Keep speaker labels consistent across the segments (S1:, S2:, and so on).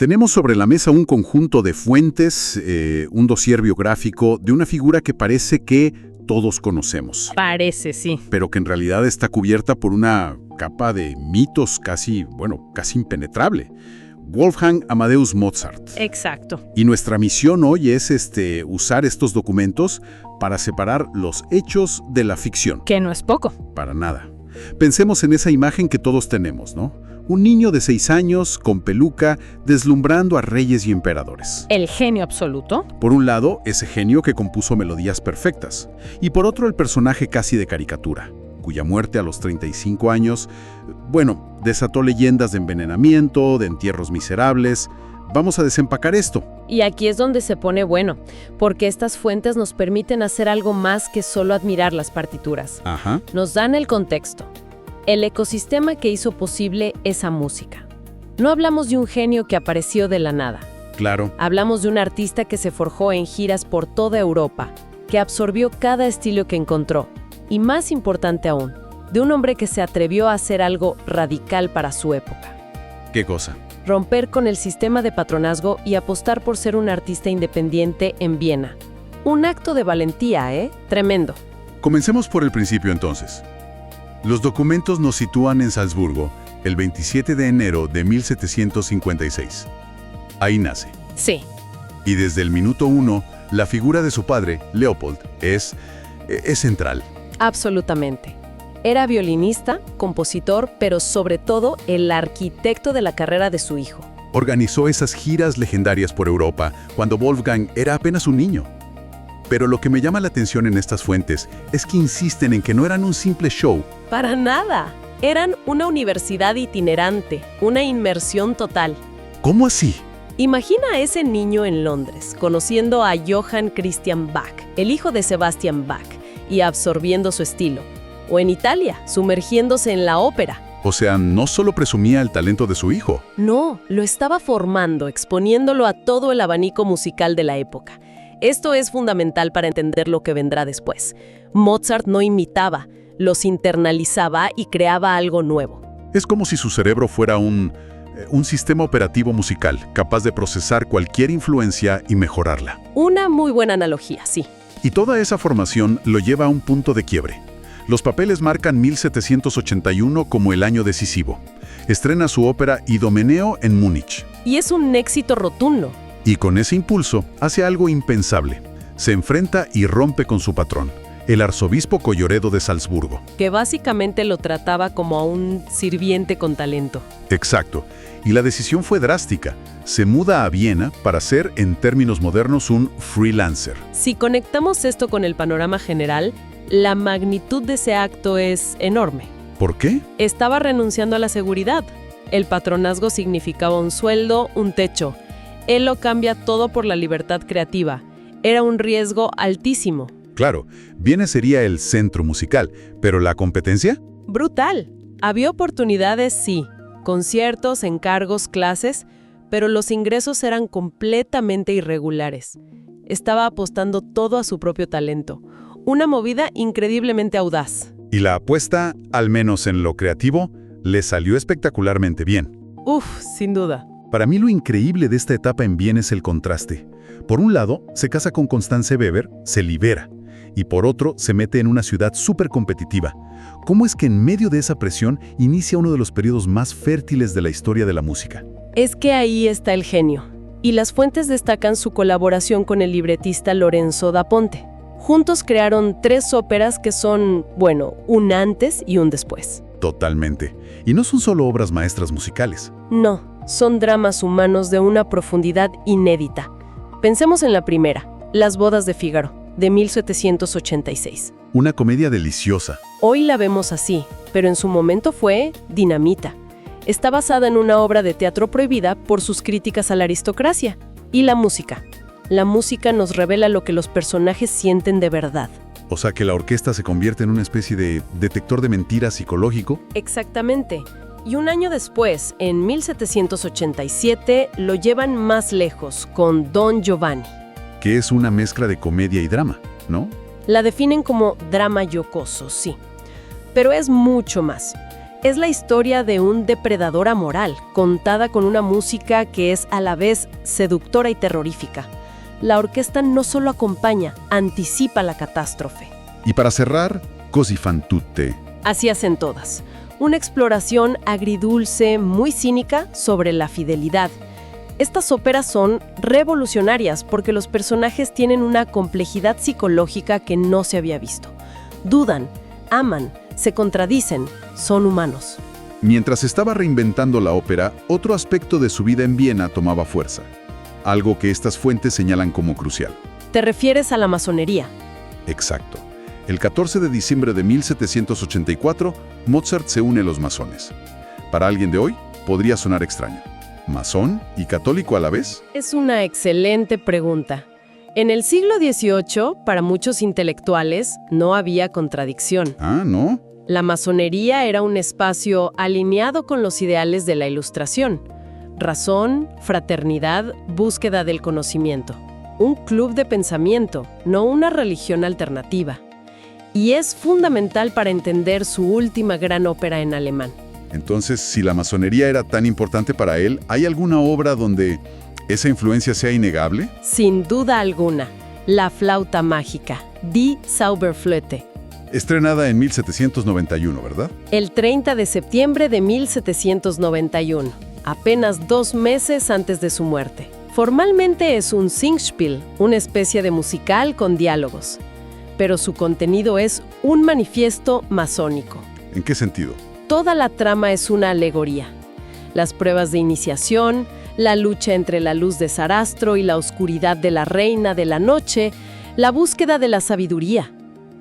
S1: Tenemos sobre la mesa un conjunto de fuentes, un dossier biográfico de una figura que parece que todos conocemos,
S2: Parece, sí.
S1: pero que en realidad está cubierta por una capa de mitos casi impenetrable. Wolfgang Amadeus Mozart.
S2: Exacto.
S1: Y nuestra misión hoy es usar estos documentos para separar los hechos de la ficción.
S2: Que no es poco.
S1: Para nada. Pensemos en esa imagen que todos tenemos, ¿no? Un niño de 6 años, con peluca, deslumbrando a reyes y emperadores.
S2: El genio absoluto.
S1: Por un lado, ese genio que compuso melodías perfectas. Y por otro, el personaje casi de caricatura, cuya muerte a los 35 años, desató leyendas de envenenamiento, de entierros miserables. Vamos a desempacar esto.
S2: Y aquí es donde se pone bueno, porque estas fuentes nos permiten hacer algo más que solo admirar las partituras.
S1: Ajá.
S2: Nos dan el contexto, el ecosistema que hizo posible esa música. No hablamos de un genio que apareció de la nada.
S1: Claro.
S2: Hablamos de un artista que se forjó en giras por toda Europa, que absorbió cada estilo que encontró. Y más importante aún, de un hombre que se atrevió a hacer algo radical para su época.
S1: ¿Qué cosa?
S2: Romper con el sistema de patronazgo y apostar por ser un artista independiente en Viena. Un acto de valentía, ¿eh? Tremendo.
S1: Comencemos por el principio entonces. Los documentos nos sitúan en Salzburgo, el 27 de enero de 1756. Ahí nace.
S2: Sí.
S1: Y desde el minuto 1, la figura de su padre, Leopold, es central.
S2: Absolutamente. Era violinista, compositor, pero sobre todo el arquitecto de la carrera de su hijo.
S1: Organizó esas giras legendarias por Europa cuando Wolfgang era apenas un niño. Pero lo que me llama la atención en estas fuentes es que insisten en que no eran un simple show.
S2: Para nada. Eran una universidad itinerante, una inmersión total.
S1: ¿Cómo así?
S2: Imagina a ese niño en Londres, conociendo a Johann Christian Bach, el hijo de Sebastian Bach, y absorbiendo su estilo. O en Italia, sumergiéndose en la ópera.
S1: O sea, no solo presumía el talento de su hijo.
S2: No, lo estaba formando, exponiéndolo a todo el abanico musical de la época. Esto es fundamental para entender lo que vendrá después. Mozart no imitaba, los internalizaba y creaba algo nuevo.
S1: Es como si su cerebro fuera un sistema operativo musical, capaz de procesar cualquier influencia y mejorarla.
S2: Una muy buena analogía, sí.
S1: Y toda esa formación lo lleva a un punto de quiebre. Los papeles marcan 1781 como el año decisivo. Estrena su ópera Idomeneo en Múnich.
S2: Y es un éxito rotundo.
S1: Y con ese impulso hace algo impensable. Se enfrenta y rompe con su patrón, el arzobispo Colloredo de Salzburgo.
S2: Que básicamente lo trataba como a un sirviente con talento.
S1: Exacto. Y la decisión fue drástica. Se muda a Viena para ser, en términos modernos, un freelancer.
S2: Si conectamos esto con el panorama general, la magnitud de ese acto es enorme.
S1: ¿Por qué?
S2: Estaba renunciando a la seguridad. El patronazgo significaba un sueldo, un techo. Él lo cambia todo por la libertad creativa. Era un riesgo altísimo.
S1: Claro, Viena sería el centro musical, pero ¿la competencia?
S2: Brutal. Había oportunidades, sí. Conciertos, encargos, clases, pero los ingresos eran completamente irregulares. Estaba apostando todo a su propio talento. Una movida increíblemente audaz.
S1: Y la apuesta, al menos en lo creativo, le salió espectacularmente bien.
S2: Uf, sin duda.
S1: Para mí lo increíble de esta etapa en Viena es el contraste. Por un lado, se casa con Constanze Weber, se libera. Y por otro, se mete en una ciudad súper competitiva. ¿Cómo es que en medio de esa presión inicia uno de los periodos más fértiles de la historia de la música?
S2: Es que ahí está el genio. Y las fuentes destacan su colaboración con el libretista Lorenzo da Ponte. Juntos crearon 3 óperas que son, un antes y un después.
S1: Totalmente. Y no son solo obras maestras musicales.
S2: No, son dramas humanos de una profundidad inédita. Pensemos en la primera, Las bodas de Fígaro, de 1786.
S1: Una comedia deliciosa.
S2: Hoy la vemos así, pero en su momento fue dinamita. Está basada en una obra de teatro prohibida por sus críticas a la aristocracia. Y la música. La música nos revela lo que los personajes sienten de verdad.
S1: O sea que la orquesta se convierte en una especie de detector de mentiras psicológico.
S2: Exactamente. Y un año después, en 1787, lo llevan más lejos con Don Giovanni.
S1: Que es una mezcla de comedia y drama, ¿no?
S2: La definen como drama jocoso, sí. Pero es mucho más. Es la historia de un depredador amoral, contada con una música que es a la vez seductora y terrorífica. La orquesta no solo acompaña, anticipa la catástrofe.
S1: Y para cerrar, Così fan tutte.
S2: Así hacen todas. Una exploración agridulce, muy cínica, sobre la fidelidad. Estas óperas son revolucionarias porque los personajes tienen una complejidad psicológica que no se había visto. Dudan, aman, se contradicen, son humanos.
S1: Mientras estaba reinventando la ópera, otro aspecto de su vida en Viena tomaba fuerza. Algo que estas fuentes señalan como crucial.
S2: ¿Te refieres a la masonería?
S1: Exacto. El 14 de diciembre de 1784, Mozart se une a los masones. Para alguien de hoy, podría sonar extraño. ¿Masón y católico a la vez?
S2: Es una excelente pregunta. En el siglo XVIII, para muchos intelectuales, no había contradicción.
S1: Ah, ¿no?
S2: La masonería era un espacio alineado con los ideales de la Ilustración. Razón, fraternidad, búsqueda del conocimiento. Un club de pensamiento, no una religión alternativa. Y es fundamental para entender su última gran ópera en alemán.
S1: Entonces, si la masonería era tan importante para él, ¿hay alguna obra donde esa influencia sea innegable?
S2: Sin duda alguna, La flauta mágica, Die Zauberflöte.
S1: Estrenada en 1791, ¿verdad?
S2: El 30 de septiembre de 1791, apenas 2 meses antes de su muerte. Formalmente es un Singspiel, una especie de musical con diálogos, pero su contenido es un manifiesto masónico.
S1: ¿En qué sentido?
S2: Toda la trama es una alegoría. Las pruebas de iniciación, la lucha entre la luz de Sarastro y la oscuridad de la reina de la noche, la búsqueda de la sabiduría.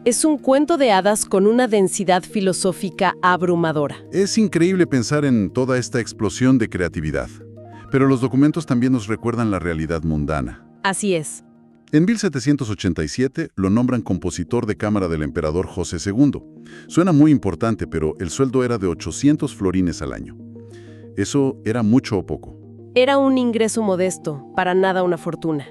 S2: Es un cuento de hadas con una densidad filosófica abrumadora.
S1: Es increíble pensar en toda esta explosión de creatividad. Pero los documentos también nos recuerdan la realidad mundana.
S2: Así es.
S1: En 1787 lo nombran compositor de cámara del emperador José II. Suena muy importante, pero el sueldo era de 800 florines al año. ¿Eso era mucho o poco?
S2: Era un ingreso modesto, para nada una fortuna.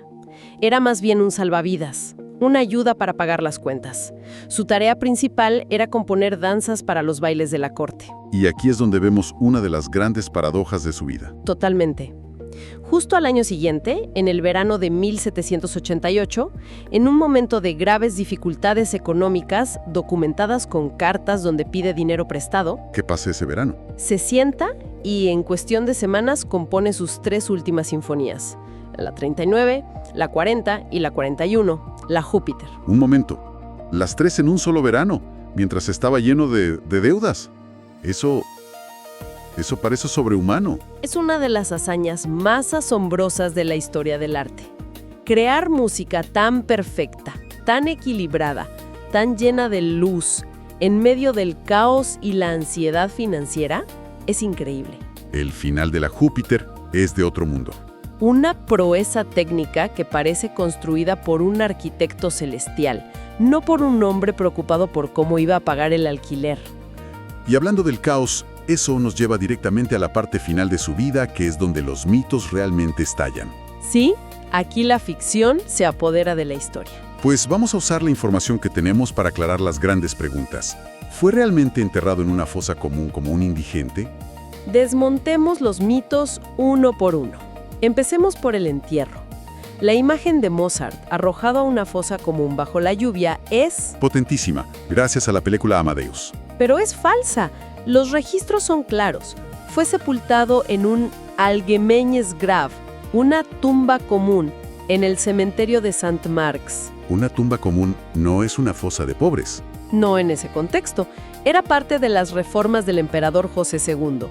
S2: Era más bien un salvavidas, una ayuda para pagar las cuentas. Su tarea principal era componer danzas para los bailes de la corte.
S1: Y aquí es donde vemos una de las grandes paradojas de su vida.
S2: Totalmente. Justo al año siguiente, en el verano de 1788, en un momento de graves dificultades económicas, documentadas con cartas donde pide dinero prestado,
S1: ¿Qué pasa ese verano?
S2: se sienta y en cuestión de semanas compone sus 3 últimas sinfonías, la 39, la 40 y la 41, la Júpiter.
S1: Un momento. Las 3 en un solo verano, mientras estaba lleno de deudas. Eso parece sobrehumano.
S2: Es una de las hazañas más asombrosas de la historia del arte. Crear música tan perfecta, tan equilibrada, tan llena de luz, en medio del caos y la ansiedad financiera, es increíble.
S1: El final de la Júpiter es de otro mundo.
S2: Una proeza técnica que parece construida por un arquitecto celestial, no por un hombre preocupado por cómo iba a pagar el alquiler.
S1: Y hablando del caos, eso nos lleva directamente a la parte final de su vida, que es donde los mitos realmente estallan.
S2: Sí, aquí la ficción se apodera de la historia.
S1: Pues vamos a usar la información que tenemos para aclarar las grandes preguntas. ¿Fue realmente enterrado en una fosa común como un indigente?
S2: Desmontemos los mitos uno por uno. Empecemos por el entierro. La imagen de Mozart, arrojado a una fosa común bajo la lluvia, es...
S1: Potentísima, gracias a la película Amadeus.
S2: Pero es falsa. Los registros son claros. Fue sepultado en un Allgemeines-Grab, una tumba común, en el cementerio de St. Marx.
S1: Una tumba común no es una fosa de pobres.
S2: No en ese contexto. Era parte de las reformas del emperador José II.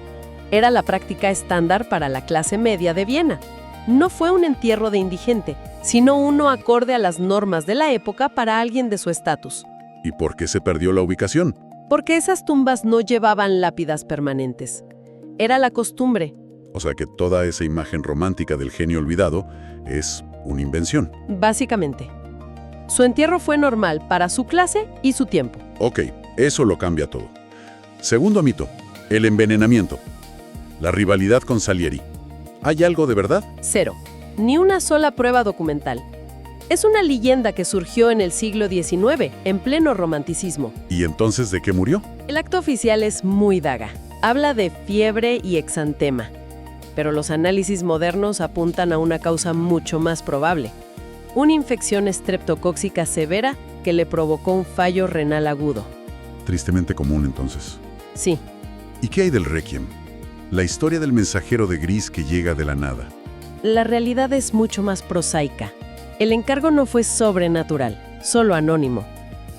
S2: Era la práctica estándar para la clase media de Viena. No fue un entierro de indigente, sino uno acorde a las normas de la época para alguien de su estatus.
S1: ¿Y por qué se perdió la ubicación?
S2: Porque esas tumbas no llevaban lápidas permanentes. Era la costumbre.
S1: O sea que toda esa imagen romántica del genio olvidado es una invención.
S2: Básicamente. Su entierro fue normal para su clase y su tiempo.
S1: Ok, eso lo cambia todo. Segundo mito, el envenenamiento. La rivalidad con Salieri. ¿Hay algo de verdad?
S2: 0. Ni una sola prueba documental. Es una leyenda que surgió en el siglo XIX, en pleno romanticismo.
S1: ¿Y entonces de qué murió?
S2: El acto oficial es muy daga. Habla de fiebre y exantema, pero los análisis modernos apuntan a una causa mucho más probable: una infección estreptocóxica severa que le provocó un fallo renal agudo.
S1: Tristemente común, entonces.
S2: Sí.
S1: ¿Y qué hay del Requiem? La historia del mensajero de gris que llega de la nada.
S2: La realidad es mucho más prosaica. El encargo no fue sobrenatural, solo anónimo.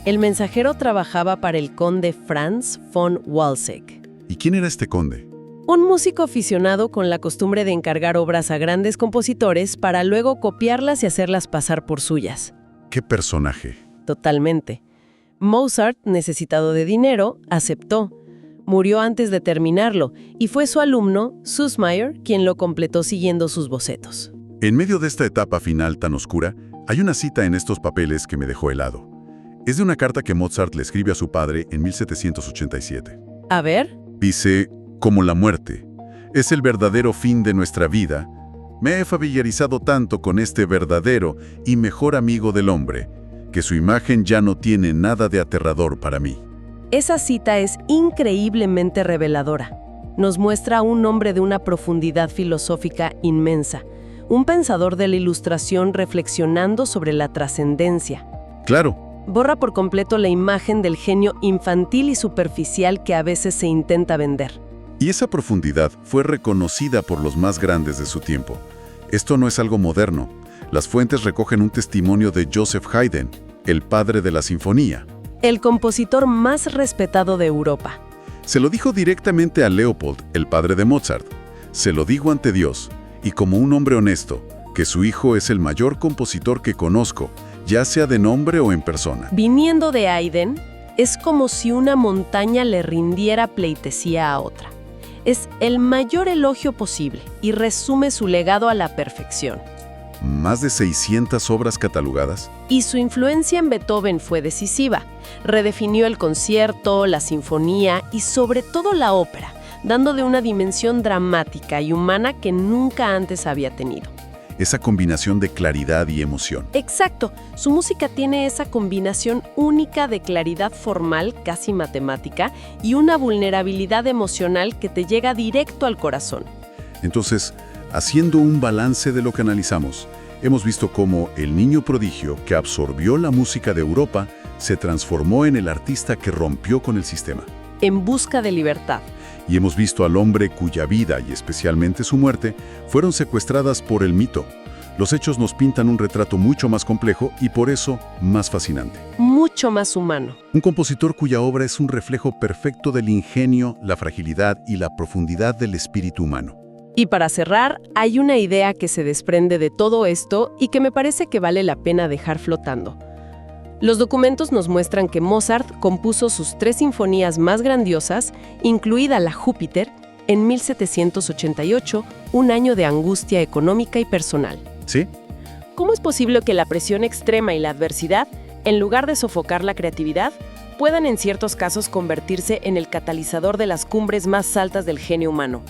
S2: El mensajero trabajaba para el conde Franz von Walsegg.
S1: ¿Y quién era este conde?
S2: Un músico aficionado con la costumbre de encargar obras a grandes compositores para luego copiarlas y hacerlas pasar por suyas.
S1: ¿Qué personaje?
S2: Totalmente. Mozart, necesitado de dinero, aceptó. Murió antes de terminarlo, y fue su alumno, Süssmayr, quien lo completó siguiendo sus bocetos.
S1: En medio de esta etapa final tan oscura, hay una cita en estos papeles que me dejó helado. Es de una carta que Mozart le escribe a su padre en 1787.
S2: A ver.
S1: Dice: como la muerte es el verdadero fin de nuestra vida, me he familiarizado tanto con este verdadero y mejor amigo del hombre, que su imagen ya no tiene nada de aterrador para mí.
S2: Esa cita es increíblemente reveladora. Nos muestra a un hombre de una profundidad filosófica inmensa, un pensador de la Ilustración reflexionando sobre la trascendencia.
S1: Claro.
S2: Borra por completo la imagen del genio infantil y superficial que a veces se intenta vender.
S1: Y esa profundidad fue reconocida por los más grandes de su tiempo. Esto no es algo moderno. Las fuentes recogen un testimonio de Joseph Haydn, el padre de la sinfonía.
S2: El compositor más respetado de Europa.
S1: Se lo dijo directamente a Leopold, el padre de Mozart. Se lo digo ante Dios, y como un hombre honesto, que su hijo es el mayor compositor que conozco, ya sea de nombre o en persona.
S2: Viniendo de Haydn, es como si una montaña le rindiera pleitesía a otra. Es el mayor elogio posible y resume su legado a la perfección.
S1: Más de 600 obras catalogadas.
S2: Y su influencia en Beethoven fue decisiva. Redefinió el concierto, la sinfonía y sobre todo la ópera, dándole una dimensión dramática y humana que nunca antes había tenido.
S1: Esa combinación de claridad y emoción.
S2: Exacto. Su música tiene esa combinación única de claridad formal, casi matemática, y una vulnerabilidad emocional que te llega directo al corazón.
S1: Entonces, haciendo un balance de lo que analizamos, hemos visto cómo el niño prodigio que absorbió la música de Europa se transformó en el artista que rompió con el sistema.
S2: En busca de libertad.
S1: Y hemos visto al hombre cuya vida y especialmente su muerte fueron secuestradas por el mito. Los hechos nos pintan un retrato mucho más complejo y por eso más fascinante.
S2: Mucho más humano.
S1: Un compositor cuya obra es un reflejo perfecto del ingenio, la fragilidad y la profundidad del espíritu humano.
S2: Y para cerrar, hay una idea que se desprende de todo esto y que me parece que vale la pena dejar flotando. Los documentos nos muestran que Mozart compuso sus 3 sinfonías más grandiosas, incluida la Júpiter, en 1788, un año de angustia económica y personal.
S1: ¿Sí?
S2: ¿Cómo es posible que la presión extrema y la adversidad, en lugar de sofocar la creatividad, puedan en ciertos casos convertirse en el catalizador de las cumbres más altas del genio humano?